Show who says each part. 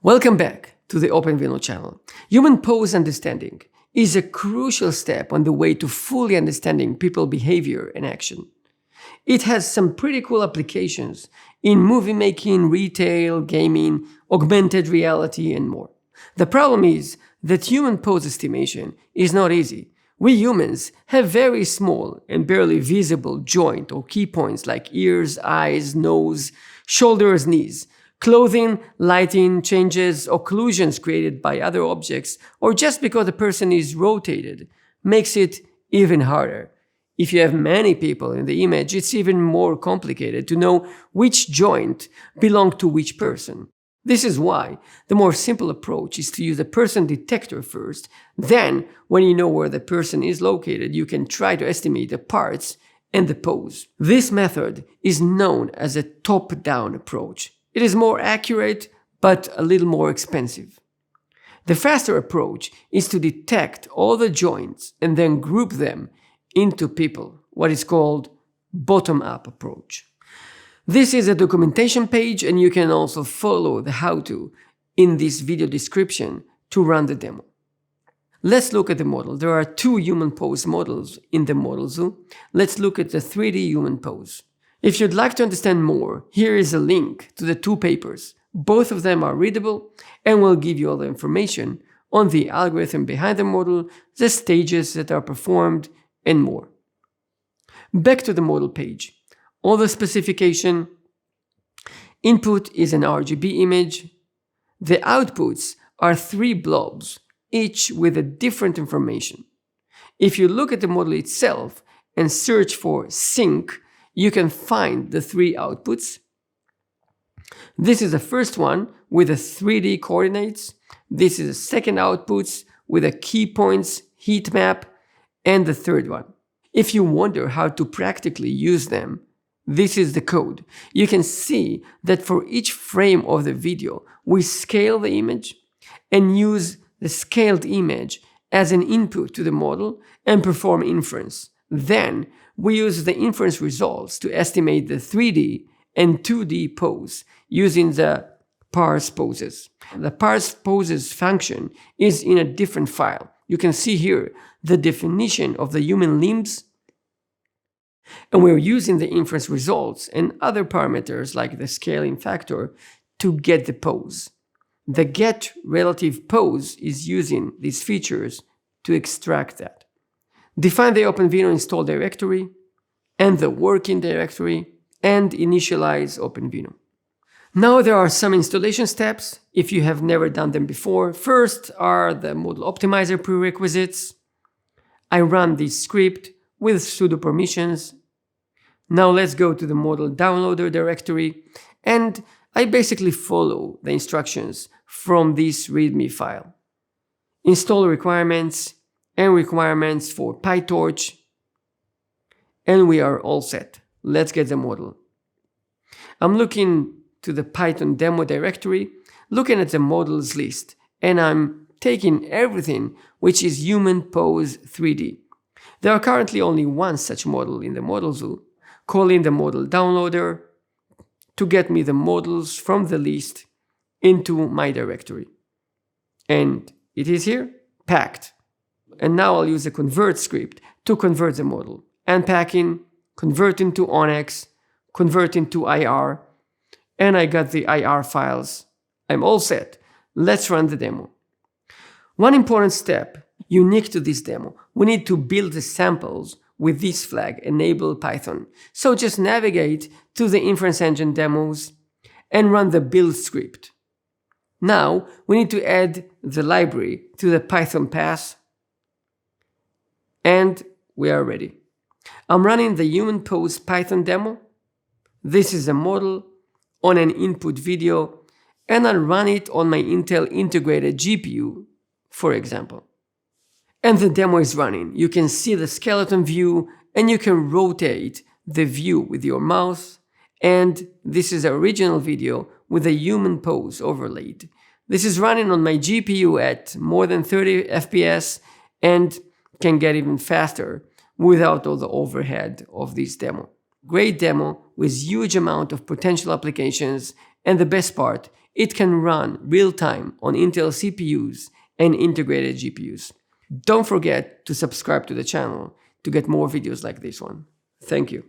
Speaker 1: Welcome back to the OpenVINO channel. Human pose understanding is a crucial step on the way to fully understanding people behavior and action. It has some pretty cool applications in movie making, retail, gaming, augmented reality, and more. The problem is that human pose estimation is not easy. We humans have very small and barely visible joint or key points like ears, eyes, nose, shoulders, knees. Clothing, lighting, changes, occlusions created by other objects, or just because the person is rotated, makes it even harder. If you have many people in the image, it's even more complicated to know which joint belongs to which person. This is why the more simple approach is to use a person detector first. Then, when you know where the person is located, you can try to estimate the parts and the pose. This method is known as a top-down approach. It is more accurate, but a little more expensive. The faster approach is to detect all the joints and then group them into people, what is called bottom-up approach. This is a documentation page, and you can also follow the how-to in this video description to run the demo. Let's look at the model. There are two human pose models in the model zoo. Let's look at the 3D human pose. If you'd like to understand more, here is a link to the two papers. Both of them are readable and will give you all the information on the algorithm behind the model, the stages that are performed, and more. Back to the model page. All the specification. Input is an RGB image. The outputs are 3 blobs, each with a different information. If you look at the model itself and search for sync, you can find the 3 outputs. This is the first one with the 3D coordinates. This is the second outputs with the key points, heat map, and the third one. If you wonder how to practically use them, this is the code. You can see that for each frame of the video, we scale the image and use the scaled image as an input to the model and perform inference. Then, we use the inference results to estimate the 3D and 2D pose using the parse poses. The parse poses function is in a different file. You can see here the definition of the human limbs, and we're using the inference results and other parameters like the scaling factor to get the pose. The get relative pose is using these features to extract that. Define the OpenVINO install directory and the working directory and initialize OpenVINO. Now there are some installation steps if you have never done them before. First are the model optimizer prerequisites. I run this script with sudo permissions. Now let's go to the model downloader directory, and I basically follow the instructions from this README file. Install requirements and requirements for PyTorch, and we are all set. Let's get the model. I'm looking to the Python demo directory, looking at the models list, and I'm taking everything which is human pose 3D. There are currently only one such model in the model zoo, calling the model downloader to get me the models from the list into my directory. And it is here, packed. And now I'll use a convert script to convert the model. Unpacking, convert into ONX, convert into IR, and I got the IR files. I'm all set. Let's run the demo. One important step, unique to this demo, we need to build the samples with this flag, enable Python. So just navigate to the inference engine demos and run the build script. Now we need to add the library to the Python path, and we are ready. I'm running the human pose Python demo. This is a model on an input video, and I'll run it on my Intel integrated GPU, for example. And the demo is running. You can see the skeleton view, and you can rotate the view with your mouse. And this is an original video with a human pose overlaid. This is running on my GPU at more than 30 FPS and can get even faster without all the overhead of this demo. Great demo with huge amount of potential applications, and the best part, It can run real-time on Intel CPUs and integrated GPUs. Don't forget to subscribe to the channel to get more videos like this one. Thank you.